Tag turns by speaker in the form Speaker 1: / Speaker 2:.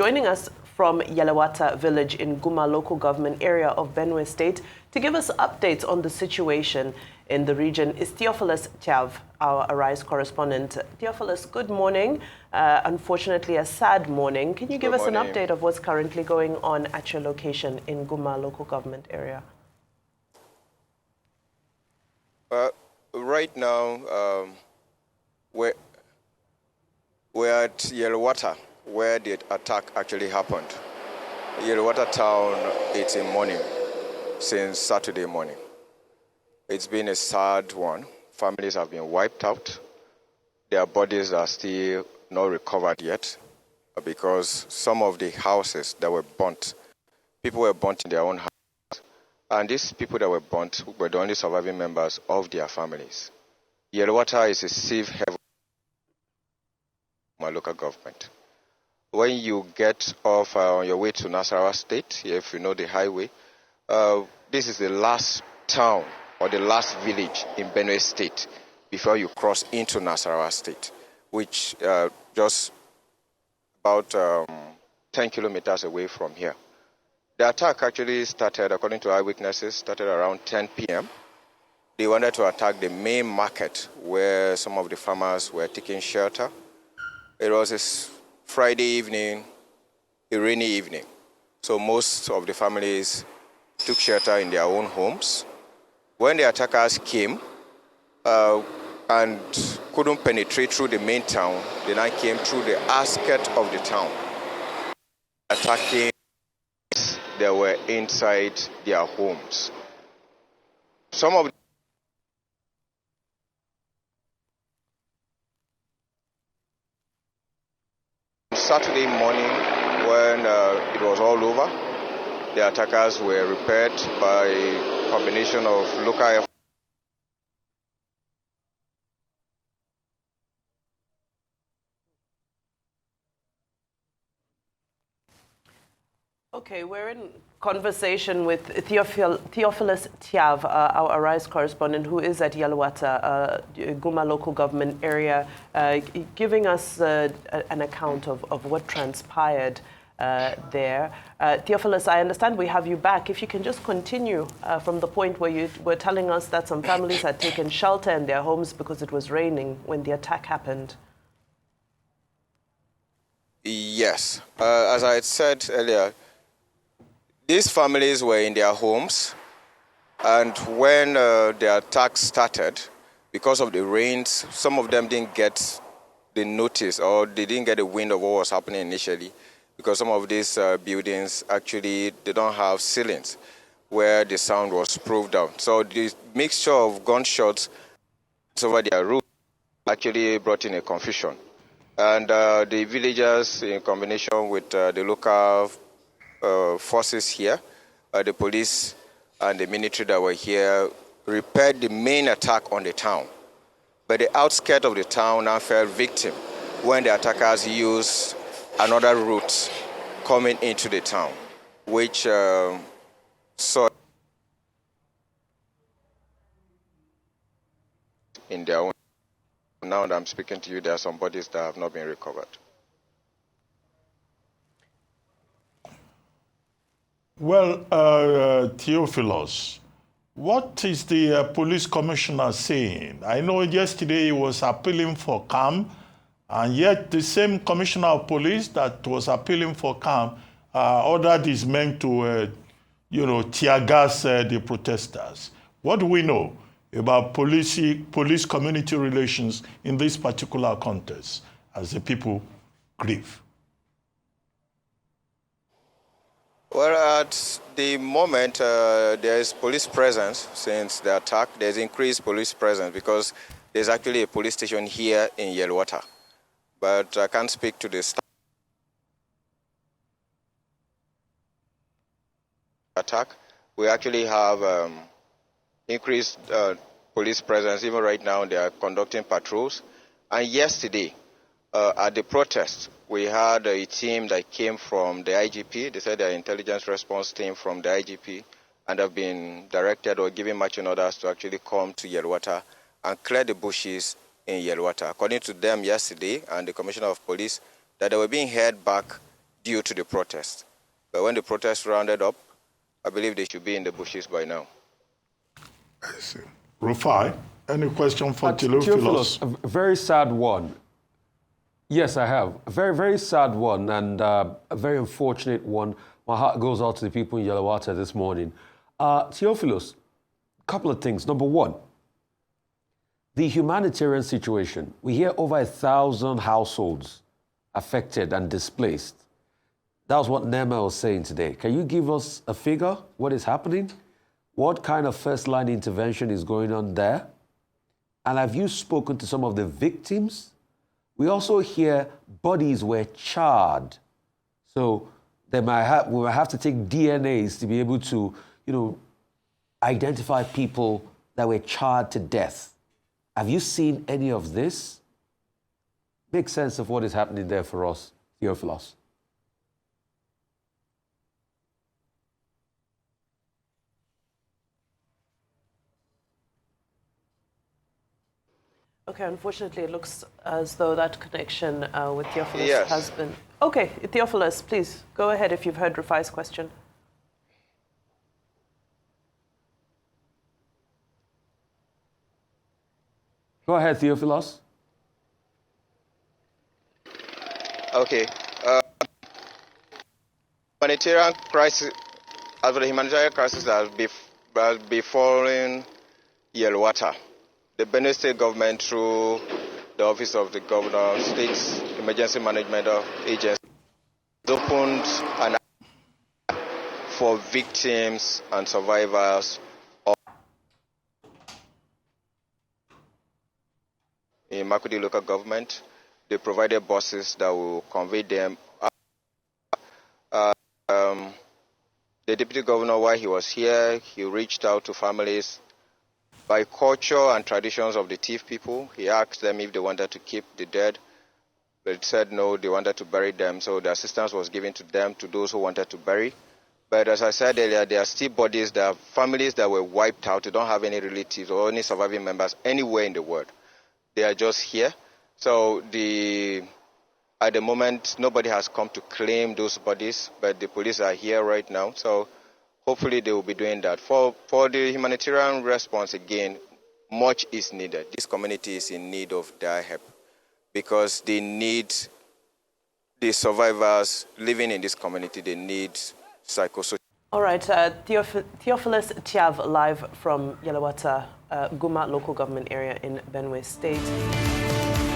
Speaker 1: joining us from Yalawata village in Guma local government area of Benue State to give us updates on the situation in the region is Theophilus Tyav, our Arise correspondent. Theophilus, good morning. Unfortunately, a sad morning. Can you give us an update of what's currently going on at your location in Guma local government area?
Speaker 2: Right now, we're at Yalawata, where the attack actually happened. Yalawata town, it's in mourning since Saturday morning. It's been a sad one. Families have been wiped out. Their bodies are still not recovered yet because some of the houses that were burnt, people were burnt in their own houses. And these people that were burnt were the only surviving members of their families. Yalawata is a safe haven for my local government. When you get off on your way to Nasarawa State, if you know the highway, this is the last town or the last village in Benue State before you cross into Nasarawa State, which just about 10 kilometers away from here. The attack actually started, according to eyewitnesses, started around 10 p.m. They wanted to attack the main market where some of the farmers were taking shelter. It was a Friday evening, a rainy evening. So most of the families took shelter in their own homes. When the attackers came and couldn't penetrate through the main town, they now came through the outskirts of the town, attacking that were inside their homes. Some of Saturday morning, when it was all over, the attackers were repaired by a combination of local efforts.
Speaker 1: Okay, we're in conversation with Theophilus Tyav, our Arise correspondent, who is at Yalawata, Guma local government area, giving us an account of what transpired there. Theophilus, I understand we have you back. If you can just continue from the point where you were telling us that some families had taken shelter in their homes because it was raining when the attack happened.
Speaker 2: Yes, as I had said earlier, these families were in their homes, and when the attack started, because of the rains, some of them didn't get the notice, or they didn't get the wind of what was happening initially, because some of these buildings actually, they don't have ceilings where the sound was proved out. So the mixture of gunshots over their roof actually brought in a confusion. And the villagers, in combination with the local forces here, the police and the military that were here, repaired the main attack on the town. But the outskirts of the town now fell victim when the attackers used another route coming into the town, which saw in their own. Now that I'm speaking to you, there are some bodies that have not been recovered.
Speaker 3: Well, Theophilus, what is the police commissioner saying? I know yesterday he was appealing for calm, and yet the same commissioner of police that was appealing for calm ordered his men to, tear gas the protesters. What do we know about police-community relations in this particular context as the people grieve?
Speaker 2: Well, at the moment, there is police presence since the attack. There's increased police presence because there's actually a police station here in Yalawata. But I can't speak to the staff attack. We actually have increased police presence. Even right now, they are conducting patrols. And yesterday, at the protest, we had a team that came from the IGP. They said they're intelligence response team from the IGP and have been directed or given marching orders to actually come to Yalawata and clear the bushes in Yalawata. According to them yesterday and the Commissioner of Police, that they were being headed back due to the protest. But when the protest rounded up, I believe they should be in the bushes by now.
Speaker 3: I see. Rufai, any question for
Speaker 4: Theophilus? A very sad one. Yes, I have. A very, very sad one and a very unfortunate one. My heart goes out to the people in Yalawata this morning. Theophilus, a couple of things. Number one, the humanitarian situation. We hear over 1,000 households affected and displaced. That was what Nema was saying today. Can you give us a figure? What is happening? What kind of first-line intervention is going on there? And have you spoken to some of the victims? We also hear bodies were charred. So we might have to take DNAs to be able to, identify people that were charred to death. Have you seen any of this? Make sense of what is happening there for us, Theophilus.
Speaker 1: Okay, unfortunately, it looks as though that connection with Theophilus
Speaker 2: Yes.
Speaker 1: has been... Okay, Theophilus, please, go ahead if you've heard Rufai's question.
Speaker 4: Go ahead, Theophilus.
Speaker 2: Okay. Humanitarian crisis, as for the humanitarian crisis that has befallen Yalawata, the Benue State government, through the Office of the Governor, State Emergency Management Agency, opened an for victims and survivors of in Makudi local government. They provided buses that will convey them. The deputy governor, while he was here, he reached out to families by culture and traditions of the Tyav people. He asked them if they wanted to keep the dead. They said no, they wanted to bury them. So the assistance was given to them, to those who wanted to bury. But as I said earlier, there are still bodies, there are families that were wiped out. They don't have any relatives or any surviving members anywhere in the world. They are just here. So at the moment, nobody has come to claim those bodies, but the police are here right now. So hopefully they will be doing that. For the humanitarian response, again, much is needed. This community is in need of their help because they need the survivors living in this community. They need psychosocial.
Speaker 1: All right, Theophilus Tyav, live from Yalawata, Guma local government area in Benue State.